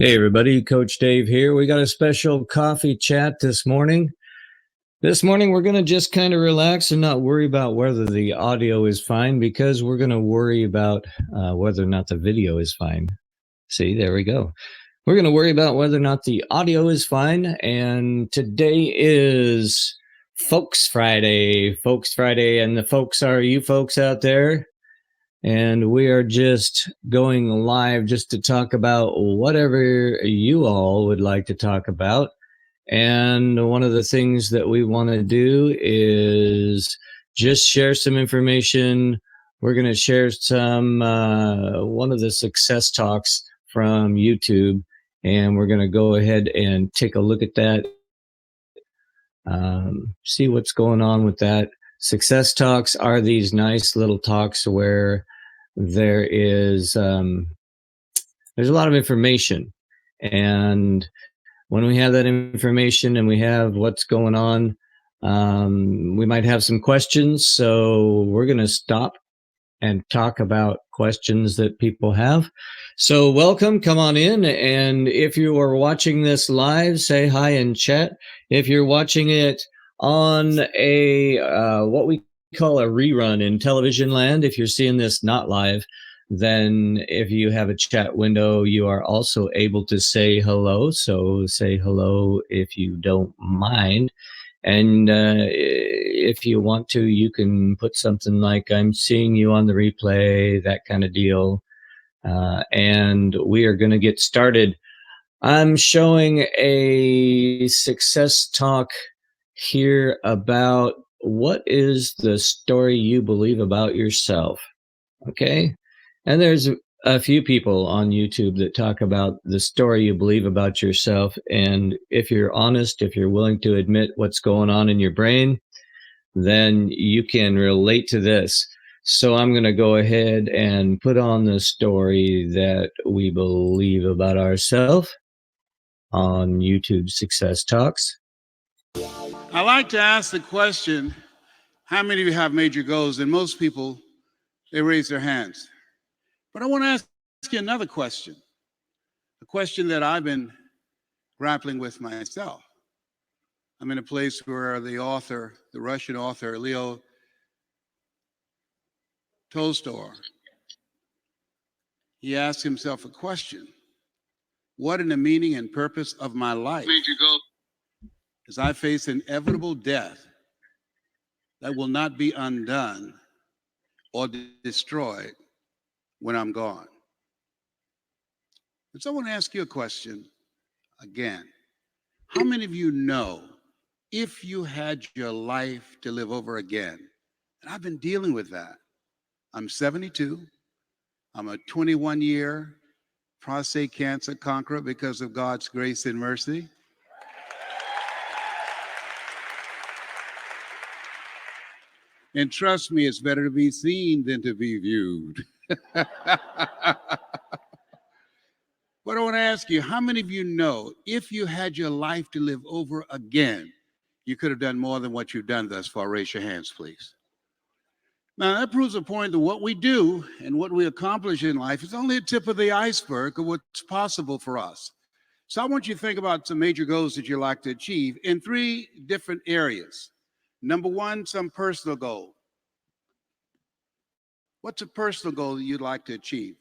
Hey everybody, Coach Dave here. We got a special coffee chat this morning. This morning we're going to just kind of relax and not worry about whether the audio is fine, because we're going to worry about whether or not the video is fine. See, there we go. We're going to worry about whether or not the audio is fine. And today is Folks Friday. Folks Friday, and the folks are you folks out there. And we are just going live just to talk about whatever you all would like to talk about. And one of the things that we want to do is just share some information. We're going to share some, one of the success talks from YouTube, and we're going to go ahead and take a look at that, see what's going on with that. Success talks are these nice little talks where there's a lot of information, and when we have that information and we have what's going on, we might have some questions. So we're going to stop and talk about questions that people have. So welcome, come on in. And if you are watching this live, say hi in chat. If you're watching it on a what we call a rerun in television land, if you're seeing this not live, then if you have a chat window, you are also able to say hello. So say hello if you don't mind. And if you want to, you can put something like, I'm seeing you on the replay, that kind of deal. And we are going to get started. I'm showing a success talk here about what is the story you believe about yourself. Okay. And there's a few people on YouTube that talk about the story you believe about yourself. And if you're honest, if you're willing to admit what's going on in your brain, then you can relate to this. So I'm going to go ahead and put on the story that we believe about ourselves on YouTube Success Talks. I like to ask the question, how many of you have major goals? And most people, they raise their hands. But I want to ask you another question, a question that I've been grappling with myself. I'm in a place where the Russian author, Leo Tolstoy, he asked himself a question. What is the meaning and purpose of my life? As I face inevitable death that will not be undone or destroyed when I'm gone. And so I want to ask you a question again. How many of you know, if you had your life to live over again? And I've been dealing with that. I'm 72. I'm a 21-year prostate cancer conqueror because of God's grace and mercy. And trust me, it's better to be seen than to be viewed. But I want to ask you, how many of you know, if you had your life to live over again, you could have done more than what you've done thus far? Raise your hands, please. Now, that proves a point that what we do and what we accomplish in life is only a tip of the iceberg of what's possible for us. So I want you to think about some major goals that you'd like to achieve in 3 different areas. Number 1, some personal goal. What's a personal goal that you'd like to achieve?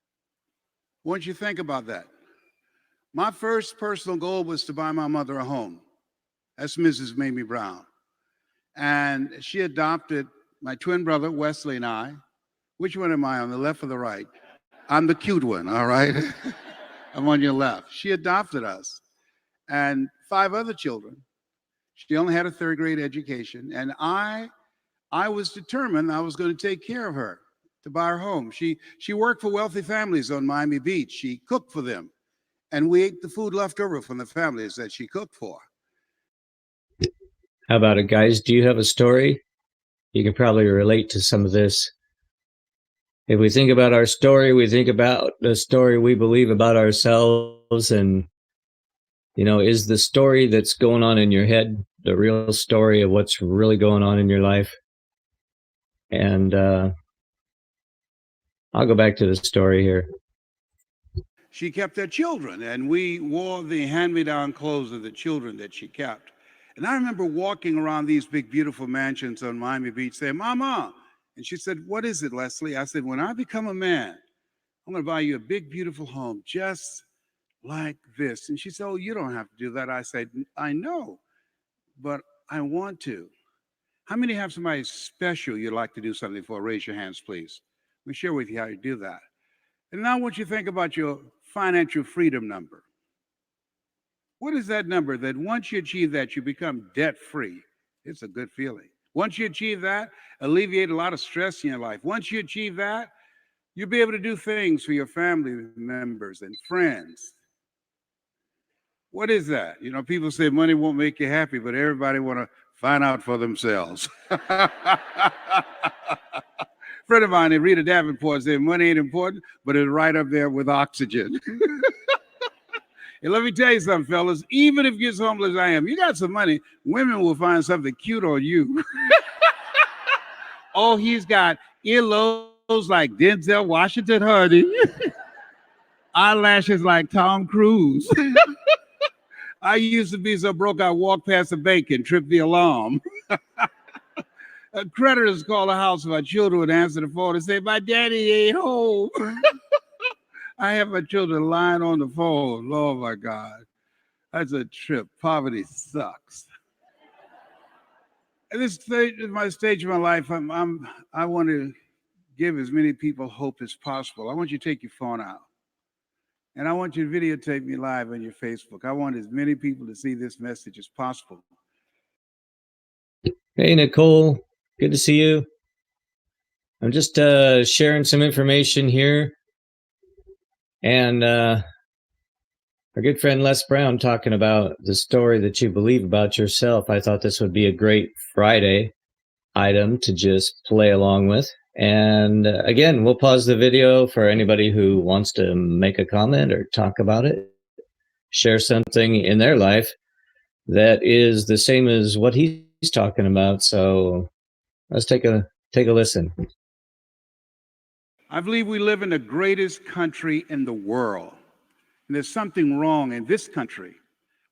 I want you to think about that. My first personal goal was to buy my mother a home. That's Mrs. Mamie Brown. And she adopted my twin brother, Wesley, and I. Which one am I, on the left or the right? I'm the cute one, all right? I'm on your left. She adopted us and 5 other children. She only had a 3rd grade education. And I was determined I was going to take care of her, to buy her home. She worked for wealthy families on Miami Beach. She cooked for them. And we ate the food left over from the families that she cooked for. How about it, guys? Do you have a story? You can probably relate to some of this. If we think about our story, we think about the story we believe about ourselves. And, you know, is the story that's going on in your head the real story of what's really going on in your life? And I'll go back to the story here. she kept her children, and we wore the hand-me-down clothes of the children that she kept. And I remember walking around these big, beautiful mansions on Miami Beach saying, Mama, and she said, what is it, Leslie? I said, when I become a man, I'm going to buy you a big, beautiful home just like this. And she said, oh, you don't have to do that. I said, I know, but I want to. How many have somebody special you'd like to do something for? Raise your hands, please. Let me share with you how you do that. And now I want you to think about your financial freedom number. What is that number that once you achieve that, you become debt-free? It's a good feeling. Once you achieve that, alleviate a lot of stress in your life. Once you achieve that, you'll be able to do things for your family members and friends. What is that? You know, people say money won't make you happy, but everybody want to find out for themselves. Friend of mine, Rita Davenport, said money ain't important, but it's right up there with oxygen. And let me tell you something, fellas, even if you're as homeless as I am, you got some money, women will find something cute on you. Oh, he's got earlobes like Denzel Washington, honey. Eyelashes like Tom Cruise. I used to be so broke I walked past the bank and tripped the alarm. Creditors call the house, my children would answer the phone and say, my daddy ain't home. I have my children lying on the phone. Oh my God, that's a trip. Poverty sucks. At this stage of my life, I want to give as many people hope as possible. I want you to take your phone out. And I want you to videotape me live on your Facebook. I want as many people to see this message as possible. Hey, Nicole. Good to see you. I'm just sharing some information here. And our good friend Les Brown talking about the story that you believe about yourself. I thought this would be a great Friday item to just play along with. And again, we'll pause the video for anybody who wants to make a comment or talk about it, share something in their life that is the same as what he's talking about. So let's take a listen. I believe we live in the greatest country in the world. And there's something wrong in this country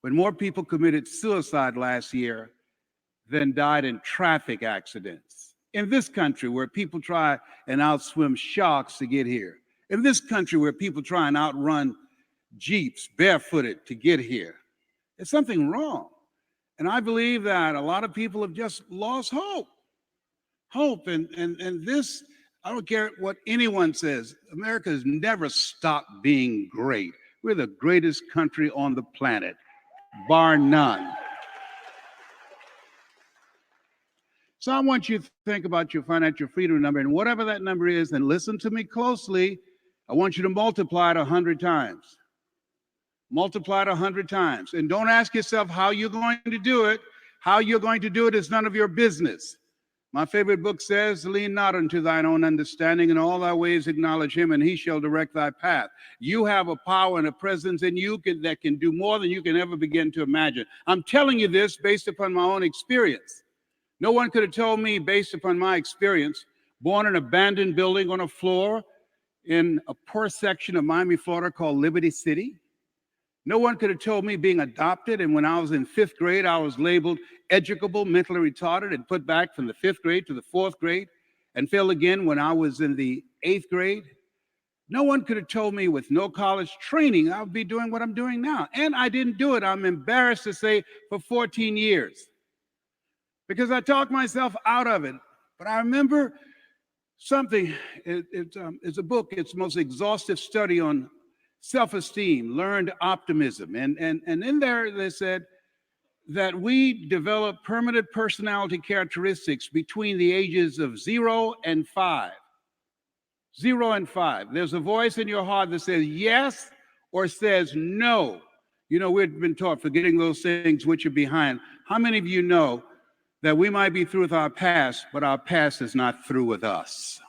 when more people committed suicide last year than died in traffic accidents. In this country where people try and outswim sharks to get here. In this country where people try and outrun Jeeps barefooted to get here. There's something wrong. And I believe that a lot of people have just lost hope. Hope and this, I don't care what anyone says, America has never stopped being great. We're the greatest country on the planet, bar none. So I want you to think about your financial freedom number, and whatever that number is, and listen to me closely, I want you to multiply it 100 times. Multiply it 100 times. And don't ask yourself how you're going to do it. How you're going to do it is none of your business. My favorite book says, lean not unto thine own understanding, in all thy ways acknowledge him, and he shall direct thy path. You have a power and a presence in you that can do more than you can ever begin to imagine. I'm telling you this based upon my own experience. No one could have told me, based upon my experience, born in an abandoned building on a floor in a poor section of Miami, Florida called Liberty City. No one could have told me being adopted, and when I was in 5th grade, I was labeled educable, mentally retarded, and put back from the 5th grade to the 4th grade, and failed again when I was in the 8th grade. No one could have told me with no college training I would be doing what I'm doing now. And I didn't do it, I'm embarrassed to say, for 14 years. Because I talked myself out of it. But I remember something, it's a book, it's the most exhaustive study on self-esteem, learned optimism. And in there they said that we develop permanent personality characteristics between the ages of 0 and 5. 0 and 5. There's a voice in your heart that says yes or says no. You know, we've been taught forgetting those things which are behind. How many of you know that we might be through with our past, but our past is not through with us?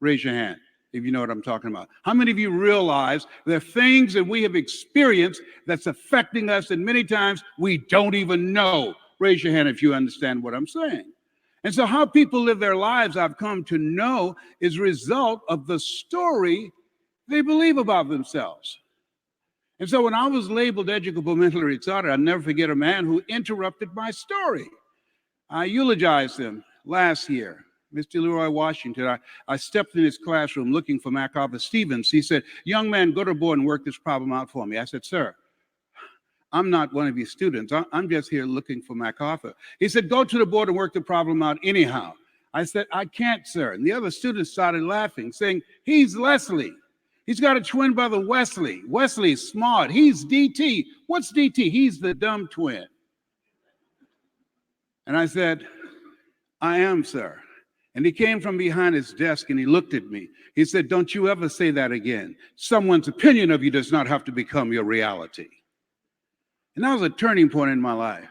Raise your hand if you know what I'm talking about. How many of you realize there are things that we have experienced that's affecting us, and many times we don't even know? Raise your hand if you understand what I'm saying. And so how people live their lives, I've come to know, is a result of the story they believe about themselves. And so when I was labeled educable mentally retarded, I'll never forget a man who interrupted my story. I eulogized him last year. Mr. Leroy Washington, I stepped in his classroom looking for MacArthur Stevens. He said, "Young man, go to the board and work this problem out for me." I said, "Sir, I'm not one of your students. I'm just here looking for MacArthur." He said, "Go to the board and work the problem out anyhow." I said, "I can't, sir." And the other students started laughing, saying, "He's Leslie. He's got a twin brother, Wesley. Wesley's smart. He's DT. What's DT? He's the dumb twin." And I said, "I am, sir." And he came from behind his desk and he looked at me. He said, "Don't you ever say that again. Someone's opinion of you does not have to become your reality." And that was a turning point in my life.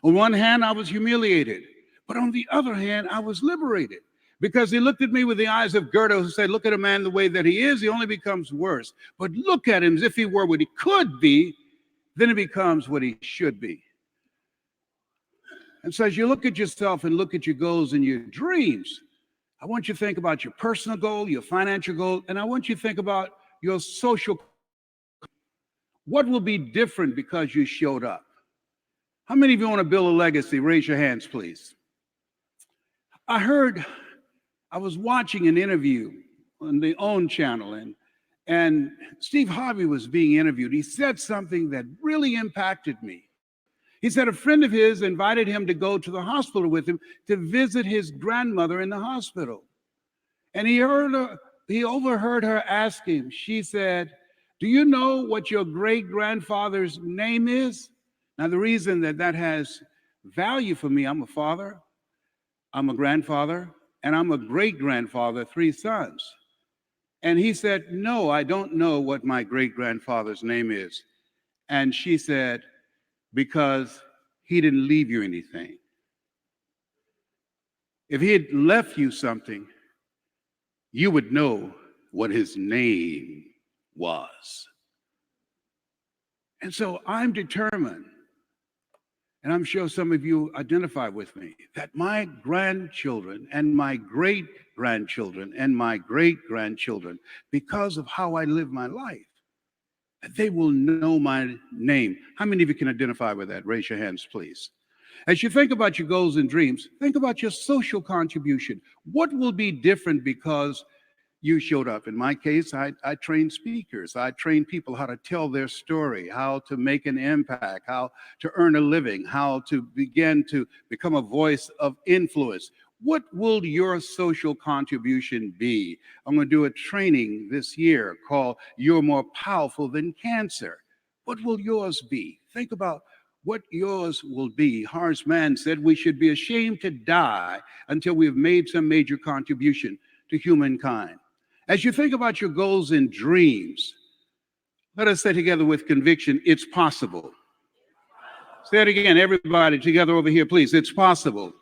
On one hand, I was humiliated, but on the other hand, I was liberated, because he looked at me with the eyes of Goethe, who said, "Look at a man the way that he is, he only becomes worse. But look at him as if he were what he could be, then he becomes what he should be." And so as you look at yourself and look at your goals and your dreams, I want you to think about your personal goal, your financial goal, and I want you to think about your social. What will be different because you showed up? How many of you want to build a legacy? Raise your hands, please. I was watching an interview on the OWN channel, and Steve Harvey was being interviewed. He said something that really impacted me. He said a friend of his invited him to go to the hospital with him to visit his grandmother in the hospital. And he overheard her ask him, she said, "Do you know what your great-grandfather's name is?" Now, the reason that has value for me, I'm a father, I'm a grandfather, and I'm a great-grandfather, 3 sons. And he said, "No, I don't know what my great-grandfather's name is." And she said, "Because he didn't leave you anything. If he had left you something, you would know what his name was." And so I'm determined, and I'm sure some of you identify with me, that my grandchildren and my great-grandchildren and my great-grandchildren, because of how I live my life, they will know my name. How many of you can identify with that? Raise your hands, please. As you think about your goals and dreams, think about your social contribution. What will be different because you showed up? In my case, I train speakers. I train people how to tell their story, how to make an impact, how to earn a living, how to begin to become a voice of influence. What will your social contribution be? I'm going to do a training this year called "You're More Powerful Than Cancer." What will yours be? Think about what yours will be. Horace Mann said we should be ashamed to die until we have made some major contribution to humankind. As you think about your goals and dreams, let us say together with conviction, it's possible. Say it again, everybody together over here, please. It's possible.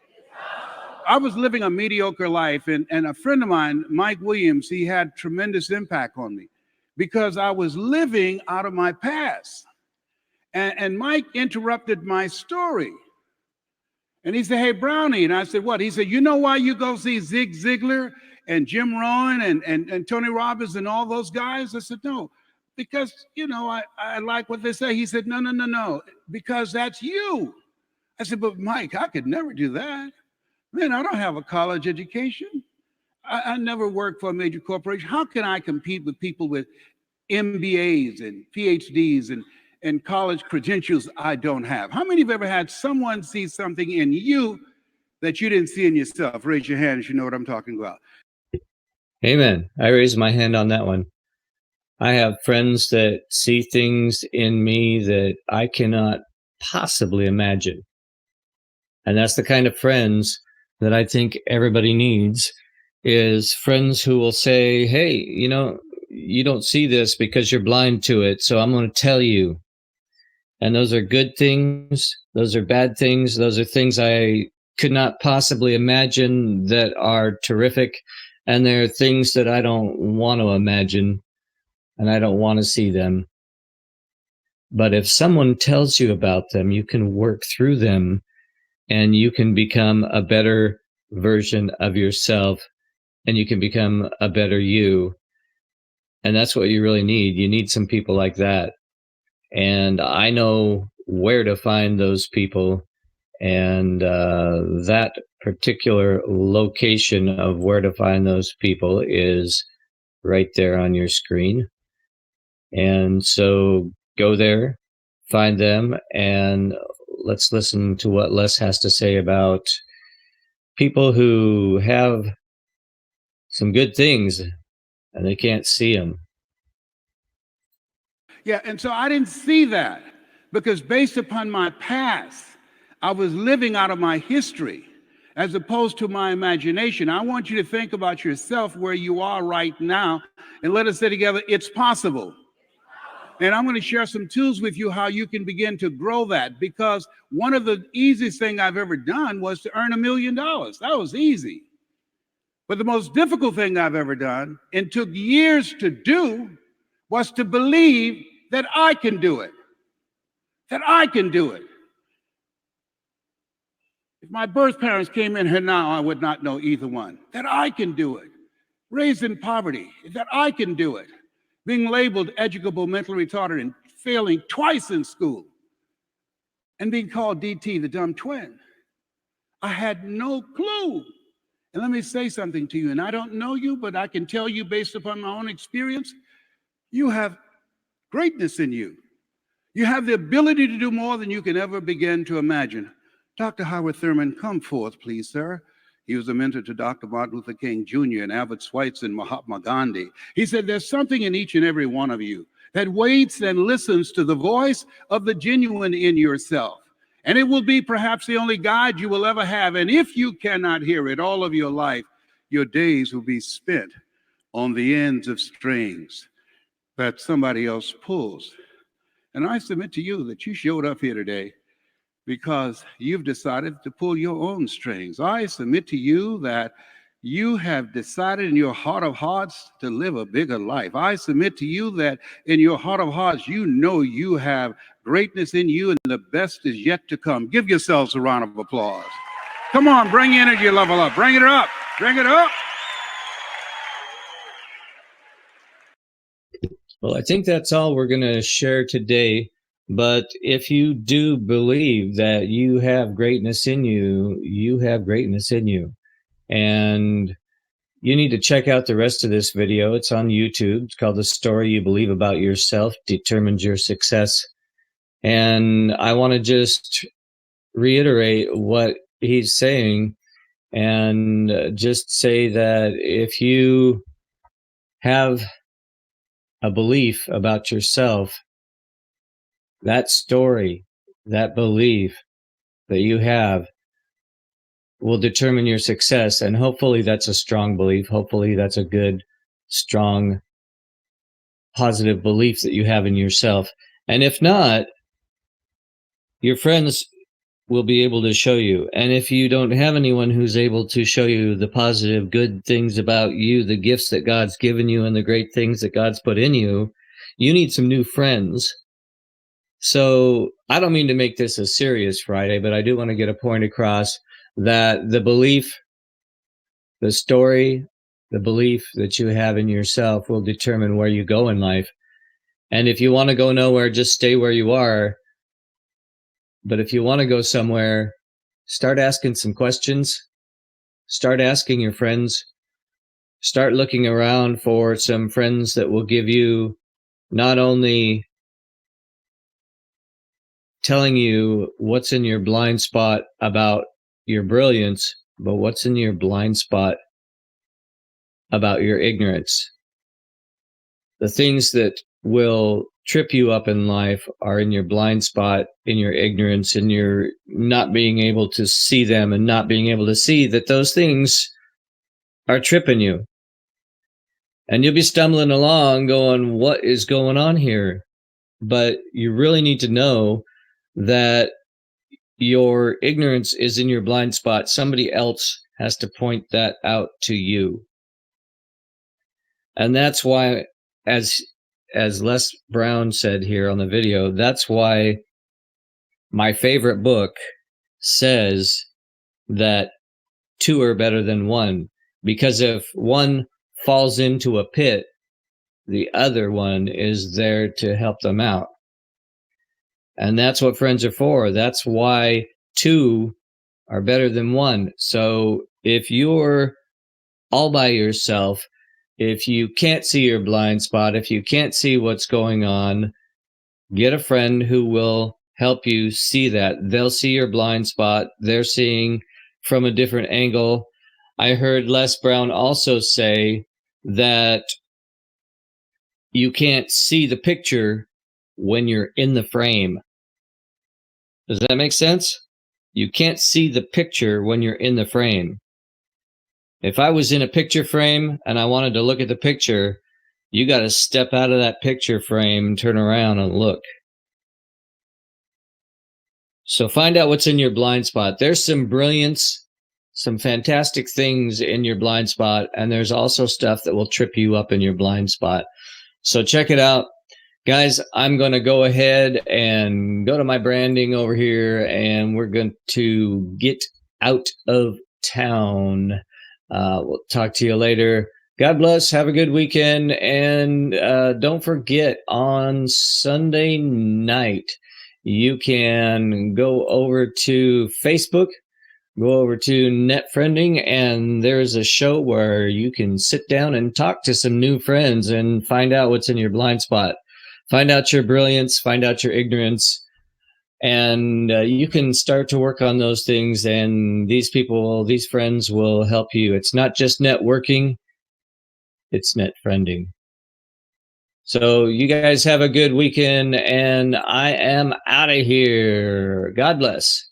I was living a mediocre life, and a friend of mine, Mike Williams, he had tremendous impact on me because I was living out of my past. And Mike interrupted my story. And he said, "Hey, Brownie." And I said, "What?" He said, "You know why you go see Zig Ziglar and Jim Rohn and Tony Robbins and all those guys?" I said, "No, because, I like what they say." He said, No, because that's you." I said, "But Mike, I could never do that. Man, I don't have a college education. I never worked for a major corporation. How can I compete with people with MBAs and PhDs and college credentials I don't have?" How many of you have ever had someone see something in you that you didn't see in yourself? Raise your hand if you know what I'm talking about. Amen. I raise my hand on that one. I have friends that see things in me that I cannot possibly imagine. And that's the kind of friends that I think everybody needs, is friends who will say, "Hey, you don't see this because you're blind to it, so I'm going to tell you." And those are good things. Those are bad things. Those are things I could not possibly imagine that are terrific. And there are things that I don't want to imagine and I don't want to see them. But if someone tells you about them, you can work through them and you can become a better version of yourself and you can become a better you. And that's what you really need. You need some people like that. and I know where to find those people. And that particular location of where to find those people is right there on your screen. And so go there, find them, and let's listen to what Les has to say about people who have some good things and they can't see them. Yeah, and so I didn't see that because based upon my past, I was living out of my history as opposed to my imagination. I want you to think about yourself where you are right now and let us say together, it's possible. And I'm going to share some tools with you how you can begin to grow that, because one of the easiest thing I've ever done was to earn $1 million. That was easy. But the most difficult thing I've ever done and took years to do was to believe that I can do it. That I can do it. If my birth parents came in here now, I would not know either one. That I can do it. Raised in poverty, that I can do it. Being labeled educable, mentally retarded, and failing twice in school, and being called DT, the dumb twin. I had no clue. And let me say something to you, and I don't know you, but I can tell you based upon my own experience, you have greatness in you. You have the ability to do more than you can ever begin to imagine. Dr. Howard Thurman, come forth, please, sir. He was a mentor to Dr. Martin Luther King Jr. and Albert Schweitzer and Mahatma Gandhi. He said, there's something in each and every one of you that waits and listens to the voice of the genuine in yourself. And it will be perhaps the only guide you will ever have. And if you cannot hear it all of your life, your days will be spent on the ends of strings that somebody else pulls. And I submit to you that you showed up here today because you've decided to pull your own strings. I submit to you that you have decided in your heart of hearts to live a bigger life. I submit to you that in your heart of hearts, you know you have greatness in you and the best is yet to come. Give yourselves a round of applause. Come on, bring your energy level up. Bring it up. Bring it up. Well, I think that's all we're going to share today. But if you do believe that you have greatness in you, you have greatness in you. And you need to check out the rest of this video. It's on YouTube. It's called The Story You Believe About Yourself Determines Your Success. And I want to just reiterate what he's saying and just say that if you have a belief about yourself, that story, that belief that you have will determine your success. And hopefully that's a strong belief. Hopefully that's a good, strong, positive belief that you have in yourself. And if not, your friends will be able to show you. And if you don't have anyone who's able to show you the positive, good things about you, the gifts that God's given you and the great things that God's put in you, you need some new friends. So I don't mean to make this a serious Friday, but I do want to get a point across that the belief, the story, the belief that you have in yourself will determine where you go in life. And if you want to go nowhere, just stay where you are. But if you want to go somewhere, start asking some questions. Start asking your friends. Start looking around for some friends that will give you not only telling you what's in your blind spot about your brilliance, but what's in your blind spot about your ignorance. The things that will trip you up in life are in your blind spot, in your ignorance, in your not being able to see them and not being able to see that those things are tripping you. And you'll be stumbling along going, what is going on here? But you really need to know that your ignorance is in your blind spot. Somebody else has to point that out to you. And that's why, as Les Brown said here on the video, that's why my favorite book says that two are better than one. Because if one falls into a pit, the other one is there to help them out. And that's what friends are for. That's why two are better than one. So if you're all by yourself, if you can't see your blind spot, if you can't see what's going on, get a friend who will help you see that. They'll see your blind spot. They're seeing from a different angle. I heard Les Brown also say that you can't see the picture when you're in the frame. Does that make sense? You can't see the picture when you're in the frame. If I was in a picture frame and I wanted to look at the picture, you got to step out of that picture frame, turn around and look. So find out what's in your blind spot. There's some brilliance, some fantastic things in your blind spot, and there's also stuff that will trip you up in your blind spot. So check it out. Guys, I'm going to go ahead and go to my branding over here, and we're going to get out of town. We'll talk to you later. God bless. Have a good weekend. And don't forget, on Sunday night, you can go over to Facebook, go over to Net Friending, and there's a show where you can sit down and talk to some new friends and find out what's in your blind spot. Find out your brilliance, find out your ignorance, and you can start to work on those things, and these people, these friends will help you. It's not just networking, it's net friending. So you guys have a good weekend, and I am out of here. God bless.